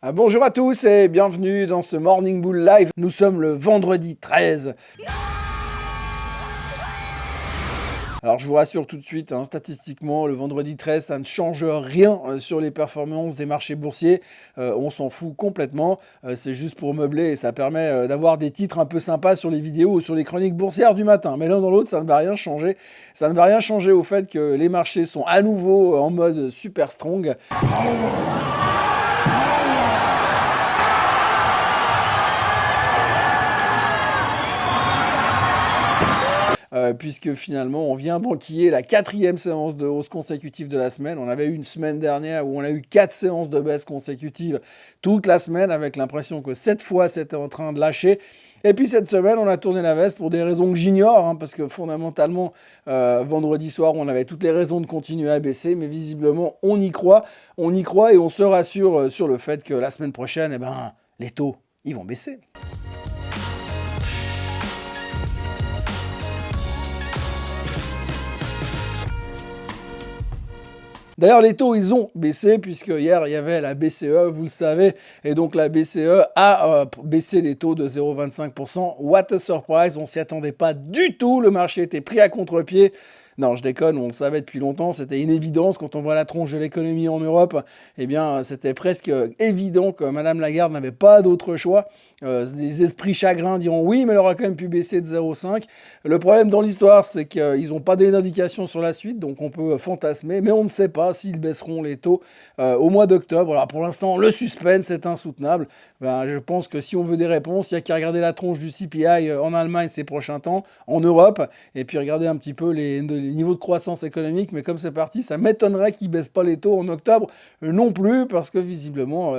Bonjour à tous et bienvenue dans ce Morning Bull Live. Nous sommes le vendredi 13. Alors je vous rassure tout de suite, statistiquement, le vendredi 13, ça ne change rien sur les performances des marchés boursiers. On s'en fout complètement. C'est juste pour meubler et ça permet d'avoir des titres un peu sympas sur les vidéos ou sur les chroniques boursières du matin. Mais l'un dans l'autre, ça ne va rien changer. Ça ne va rien changer au fait que les marchés sont à nouveau en mode super strong. Puisque finalement on vient d'enquiller la 4e séance de hausse consécutive de la semaine. On avait eu une semaine dernière où on a eu 4 séances de baisse consécutives toute la semaine avec l'impression que cette fois c'était en train de lâcher. Et puis cette semaine on a tourné la veste pour des raisons que j'ignore, parce que fondamentalement vendredi soir on avait toutes les raisons de continuer à baisser, mais visiblement on y croit et on se rassure sur le fait que la semaine prochaine, les taux ils vont baisser. D'ailleurs, les taux, ils ont baissé, puisque hier, il y avait la BCE, vous le savez, et donc la BCE a baissé les taux de 0,25%. What a surprise, on s'y attendait pas du tout, le marché était pris à contre-pied. Non, je déconne, on le savait depuis longtemps, c'était une évidence. Quand on voit la tronche de l'économie en Europe, c'était presque évident que Madame Lagarde n'avait pas d'autre choix. Les esprits chagrins diront oui, mais elle aura quand même pu baisser de 0,5. Le problème dans l'histoire, c'est qu'ils n'ont pas donné d'indication sur la suite, donc on peut fantasmer, mais on ne sait pas s'ils baisseront les taux au mois d'octobre. Alors pour l'instant, le suspense est insoutenable. Je pense que si on veut des réponses, il n'y a qu'à regarder la tronche du CPI en Allemagne ces prochains temps, en Europe, et puis regarder un petit peu les niveaux de croissance économique. Mais comme c'est parti, ça m'étonnerait qu'ils ne baissent pas les taux en octobre non plus, parce que visiblement,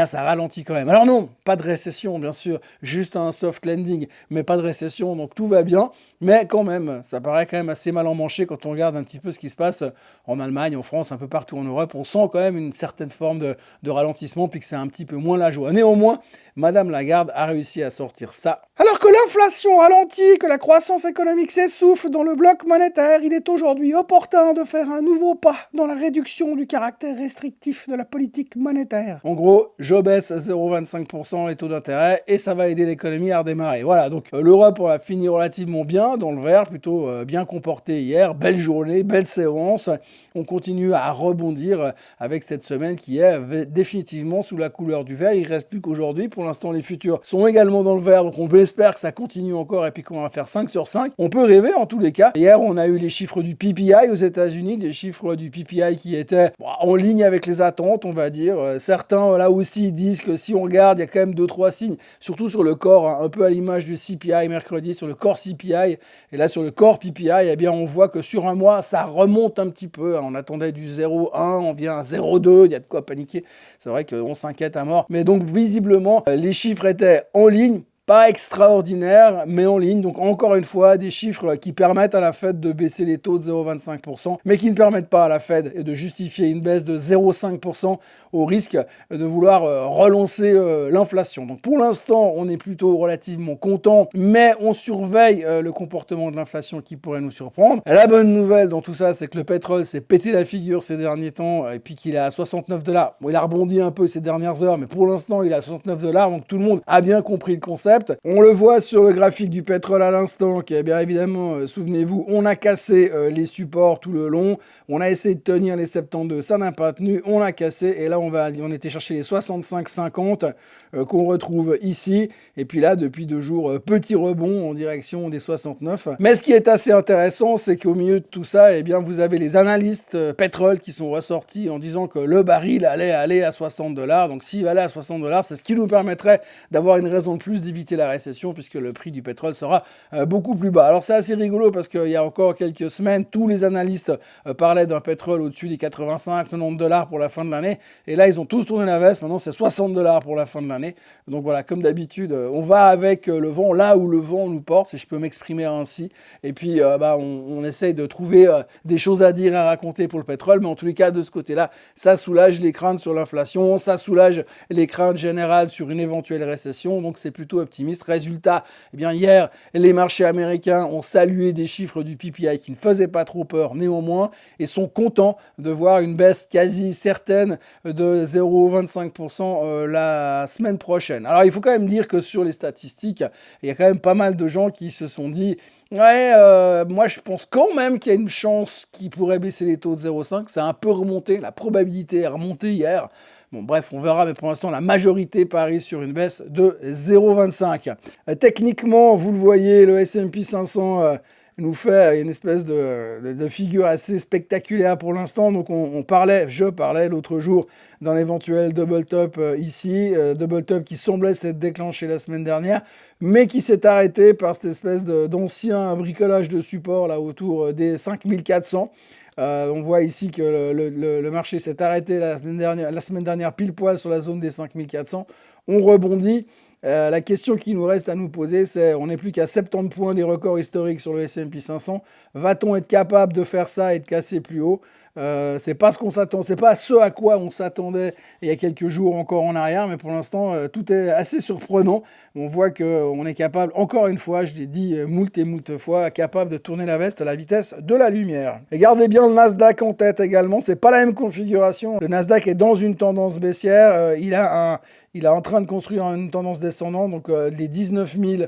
ça ralentit quand même. Alors non, pas de récession, bien sûr, juste un soft landing, mais pas de récession, donc tout va bien. Mais quand même, ça paraît quand même assez mal emmanché quand on regarde un petit peu ce qui se passe en Allemagne, en France, un peu partout en Europe. On sent quand même une certaine forme de ralentissement, puis que c'est un petit peu moins la joie. Néanmoins, Madame Lagarde a réussi à sortir ça. Alors que l'inflation ralentit, que la croissance économique s'essouffle dans le bloc monétaire, il est aujourd'hui opportun de faire un nouveau pas dans la réduction du caractère restrictif de la politique monétaire. En gros, je baisse à 0,25% les taux d'intérêt et ça va aider l'économie à redémarrer. Voilà, donc l'Europe a fini relativement bien dans le vert, plutôt bien comporté hier. Belle journée, belle séance. On continue à rebondir avec cette semaine qui est définitivement sous la couleur du vert. Il ne reste plus qu'aujourd'hui. Pour l'instant, les futurs sont également dans le vert, donc on espère que ça continue encore et puis qu'on va faire 5 sur 5. On peut rêver en tous les cas. Hier, on a eu les chiffres du PPI aux États-Unis, des chiffres du PPI qui étaient en ligne avec les attentes, on va dire. Certains, là aussi, disent que si on regarde, il y a quand même 2-3 signes, surtout sur le corps, un peu à l'image du CPI mercredi, sur le corps CPI, et là sur le corps PPI, on voit que sur un mois, ça remonte un petit peu. On attendait du 0,1, on vient à 0,2, il y a de quoi paniquer. C'est vrai qu'on s'inquiète à mort. Mais donc, visiblement, les chiffres étaient en ligne. Pas extraordinaire, mais en ligne. Donc encore une fois, des chiffres qui permettent à la Fed de baisser les taux de 0,25%, mais qui ne permettent pas à la Fed de justifier une baisse de 0,5% au risque de vouloir relancer l'inflation. Donc pour l'instant, on est plutôt relativement content, mais on surveille le comportement de l'inflation qui pourrait nous surprendre. La bonne nouvelle dans tout ça, c'est que le pétrole s'est pété la figure ces derniers temps, et puis qu'il est à $69. Bon, il a rebondi un peu ces dernières heures, mais pour l'instant, il est à $69, donc tout le monde a bien compris le concept. On le voit sur le graphique du pétrole à l'instant, qui est bien évidemment, souvenez-vous, on a cassé les supports tout le long, on a essayé de tenir les 72, ça n'a pas tenu, on a cassé, et là on était chercher les 65,50 qu'on retrouve ici, et puis là depuis 2 jours, petit rebond en direction des 69. Mais ce qui est assez intéressant, c'est qu'au milieu de tout ça, vous avez les analystes pétrole qui sont ressortis en disant que le baril allait aller à $60, donc s'il allait à $60, c'est ce qui nous permettrait d'avoir une raison de plus d'éviter la récession, puisque le prix du pétrole sera beaucoup plus bas. Alors c'est assez rigolo parce qu'il y a encore quelques semaines, tous les analystes parlaient d'un pétrole au-dessus des 85-90 $ pour la fin de l'année, et là ils ont tous tourné la veste, maintenant c'est $60 pour la fin de l'année. Donc voilà, comme d'habitude, on va avec le vent, là où le vent nous porte, si je peux m'exprimer ainsi, et puis on essaye de trouver des choses à dire et à raconter pour le pétrole, mais en tous les cas, de ce côté-là, ça soulage les craintes sur l'inflation, ça soulage les craintes générales sur une éventuelle récession, donc c'est plutôt optimistique. optimiste. Résultat, eh bien hier, les marchés américains ont salué des chiffres du PPI qui ne faisaient pas trop peur néanmoins et sont contents de voir une baisse quasi certaine de 0,25% la semaine prochaine. Alors il faut quand même dire que sur les statistiques, il y a quand même pas mal de gens qui se sont dit ouais, moi je pense quand même qu'il y a une chance qu'ils pourraient baisser les taux de 0,5. C'est un peu remonté, la probabilité est remontée hier. Bon, bref, on verra, mais pour l'instant, la majorité parie sur une baisse de 0,25. Techniquement, vous le voyez, le S&P 500 nous fait une espèce de figure assez spectaculaire pour l'instant. Donc, je parlais l'autre jour d'un éventuel double top ici, double top qui semblait s'être déclenché la semaine dernière, mais qui s'est arrêté par cette espèce d'ancien bricolage de support là autour des 5400. On voit ici que le marché s'est arrêté la semaine dernière pile poil sur la zone des 5400. On rebondit. La question qui nous reste à nous poser, c'est on n'est plus qu'à 70 points des records historiques sur le S&P 500. Va-t-on être capable de faire ça et de casser plus haut? C'est pas ce à quoi on s'attendait il y a quelques jours encore en arrière, mais pour l'instant tout est assez surprenant. On voit qu'on est capable, encore une fois, je l'ai dit moult et moult fois, capable de tourner la veste à la vitesse de la lumière. Et gardez bien le Nasdaq en tête également, c'est pas la même configuration. Le Nasdaq est dans une tendance baissière, il est en train de construire une tendance descendante, donc les 19 000,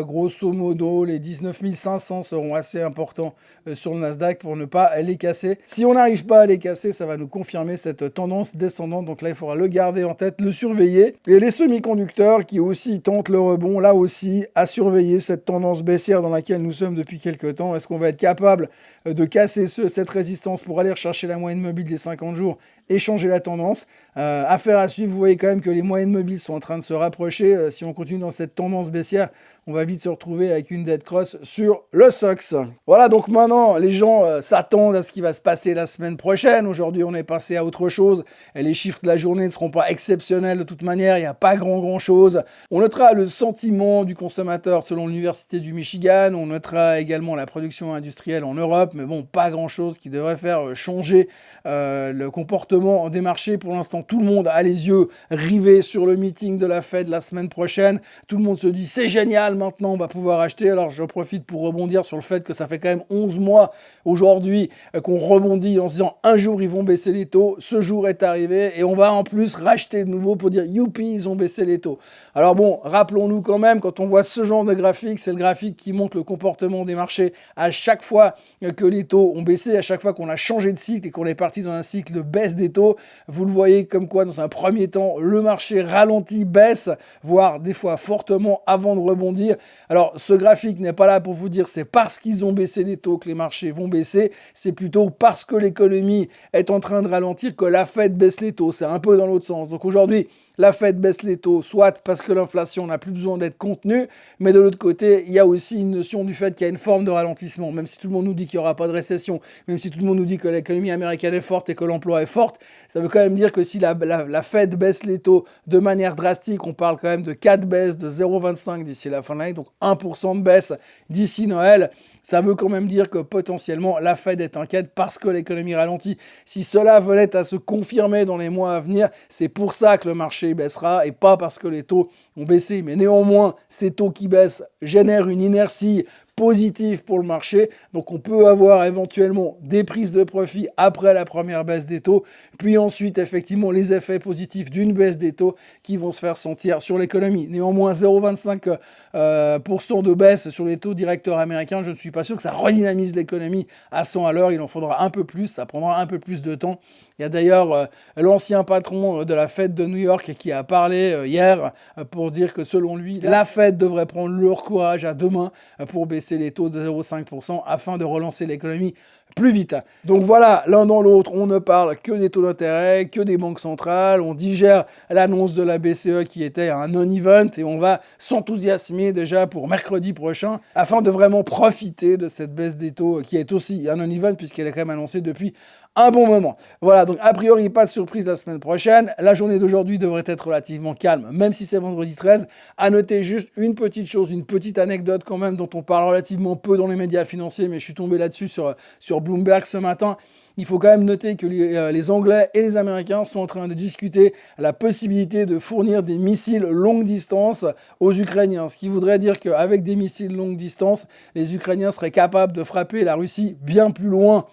grosso modo, les 19 500 seront assez importants sur le Nasdaq pour ne pas les casser. Si on n'arrive pas à les casser, ça va nous confirmer cette tendance descendante, donc là il faudra le garder en tête, le surveiller. Et les semi-conducteurs qui aussi tentent le rebond, là aussi à surveiller cette tendance baissière dans laquelle nous sommes depuis quelques temps. Est-ce qu'on va être capable de casser cette résistance pour aller rechercher la moyenne mobile des 50 jours et changer la tendance? Affaire à suivre, vous voyez quand même que les moyennes mobiles sont en train de se rapprocher. Si on continue dans cette tendance baissière, on va vite se retrouver avec une dead cross sur le SOX. Voilà, donc maintenant, les gens s'attendent à ce qui va se passer la semaine prochaine. Aujourd'hui, on est passé à autre chose. Et les chiffres de la journée ne seront pas exceptionnels de toute manière. Il n'y a pas grand chose. On notera le sentiment du consommateur selon l'Université du Michigan. On notera également la production industrielle en Europe. Mais bon, pas grand-chose qui devrait faire changer le comportement des marchés. Pour l'instant, tout le monde a les yeux rivés sur le meeting de la Fed la semaine prochaine. Tout le monde se dit, c'est génial, maintenant on va pouvoir acheter. Alors je profite pour rebondir sur le fait que ça fait quand même 11 mois aujourd'hui qu'on rebondit en se disant un jour ils vont baisser les taux. Ce jour est arrivé et on va en plus racheter de nouveau pour dire youpi, ils ont baissé les taux. Alors bon, rappelons-nous quand même, quand on voit ce genre de graphique, c'est le graphique qui montre le comportement des marchés à chaque fois que les taux ont baissé, à chaque fois qu'on a changé de cycle et qu'on est parti dans un cycle de baisse des taux. Vous le voyez comme quoi dans un premier temps, le marché ralentit, baisse, voire des fois fortement avant de rebondir. Alors ce graphique n'est pas là pour vous dire c'est parce qu'ils ont baissé les taux que les marchés vont baisser, c'est plutôt parce que l'économie est en train de ralentir que la Fed baisse les taux. C'est un peu dans l'autre sens. Donc aujourd'hui, la Fed baisse les taux, soit parce que l'inflation n'a plus besoin d'être contenue, mais de l'autre côté, il y a aussi une notion du fait qu'il y a une forme de ralentissement. Même si tout le monde nous dit qu'il n'y aura pas de récession, même si tout le monde nous dit que l'économie américaine est forte et que l'emploi est fort, ça veut quand même dire que si la Fed baisse les taux de manière drastique, on parle quand même de 4 baisses de 0,25 d'ici la fin de l'année, donc 1% de baisse d'ici Noël. Ça veut quand même dire que potentiellement la Fed est inquiète parce que l'économie ralentit. Si cela venait à se confirmer dans les mois à venir, c'est pour ça que le marché baissera et pas parce que les taux ont baissé. Mais néanmoins, ces taux qui baissent génèrent une inertie positive pour le marché. Donc on peut avoir éventuellement des prises de profit après la première baisse des taux, puis ensuite effectivement les effets positifs d'une baisse des taux qui vont se faire sentir sur l'économie. Néanmoins 0,25% de baisse sur les taux directeurs américains, je ne suis pas sûr que ça redynamise l'économie à 100 à l'heure. Il en faudra un peu plus, ça prendra un peu plus de temps. Il y a d'ailleurs l'ancien patron de la Fed de New York qui a parlé hier pour dire que selon lui, la Fed devrait prendre leur courage à deux mains pour baisser les taux de 0,5% afin de relancer l'économie plus vite. Donc voilà, l'un dans l'autre, on ne parle que des taux d'intérêt, que des banques centrales, on digère l'annonce de la BCE qui était un non-event et on va s'enthousiasmer déjà pour mercredi prochain afin de vraiment profiter de cette baisse des taux qui est aussi un non-event puisqu'elle est quand même annoncée depuis un bon moment. Voilà, donc a priori, pas de surprise la semaine prochaine. La journée d'aujourd'hui devrait être relativement calme, même si c'est vendredi 13. À noter juste une petite chose, une petite anecdote quand même, dont on parle relativement peu dans les médias financiers, mais je suis tombé là-dessus sur sur Bloomberg ce matin. Il faut quand même noter que les Anglais et les Américains sont en train de discuter la possibilité de fournir des missiles longue distance aux Ukrainiens. Ce qui voudrait dire qu'avec des missiles longue distance, les Ukrainiens seraient capables de frapper la Russie bien plus loin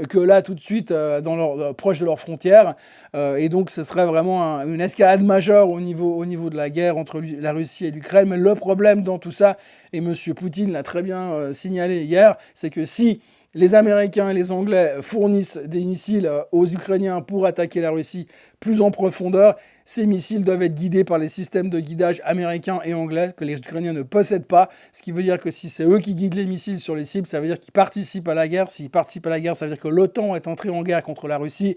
que là tout de suite proche de leurs frontières. Et donc ce serait vraiment une escalade majeure au niveau de la guerre entre la Russie et l'Ukraine. Mais le problème dans tout ça, et M. Poutine l'a très bien signalé hier, c'est que si les Américains et les Anglais fournissent des missiles aux Ukrainiens pour attaquer la Russie plus en profondeur, ces missiles doivent être guidés par les systèmes de guidage américains et anglais que les Ukrainiens ne possèdent pas, ce qui veut dire que si c'est eux qui guident les missiles sur les cibles, ça veut dire qu'ils participent à la guerre. S'ils participent à la guerre, ça veut dire que l'OTAN est entrée en guerre contre la Russie.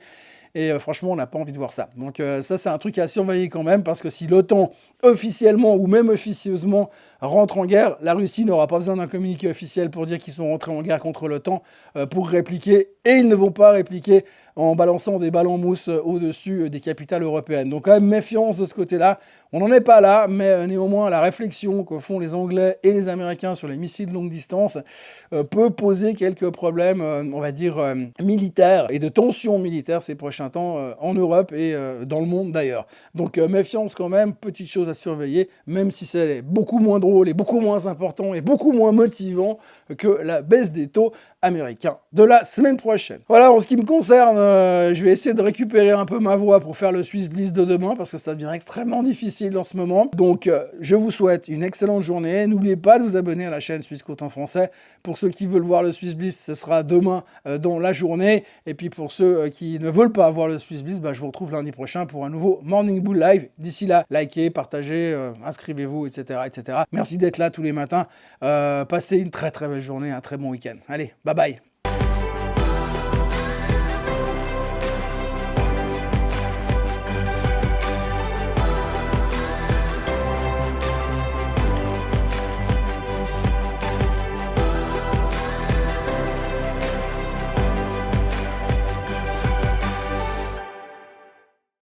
Et franchement, on n'a pas envie de voir ça. Donc ça, c'est un truc à surveiller quand même, parce que si l'OTAN, officiellement ou même officieusement, rentre en guerre, la Russie n'aura pas besoin d'un communiqué officiel pour dire qu'ils sont rentrés en guerre contre l'OTAN pour répliquer. Et ils ne vont pas répliquer en balançant des ballons mousse au-dessus des capitales européennes. Donc quand même méfiance de ce côté-là. On n'en est pas là, mais néanmoins la réflexion que font les Anglais et les Américains sur les missiles de longue distance peut poser quelques problèmes, on va dire, militaires et de tensions militaires ces prochains temps en Europe et dans le monde d'ailleurs. Donc méfiance quand même, petite chose à surveiller, même si c'est beaucoup moins drôle et beaucoup moins important et beaucoup moins motivant que la baisse des taux américains de la semaine prochaine. Voilà, en ce qui me concerne, je vais essayer de récupérer un peu ma voix pour faire le Swiss Bliss de demain, parce que ça devient extrêmement difficile en ce moment. Donc, je vous souhaite une excellente journée. N'oubliez pas de vous abonner à la chaîne Suisse Côte en français. Pour ceux qui veulent voir le Swiss Bliss, ce sera demain dans la journée. Et puis pour ceux qui ne veulent pas voir le Swiss Bliss, je vous retrouve lundi prochain pour un nouveau Morning Bull Live. D'ici là, likez, partagez, inscrivez-vous, etc., etc. Merci d'être là tous les matins. Passez une très très belle journée, un très bon week-end. Allez, bye bye.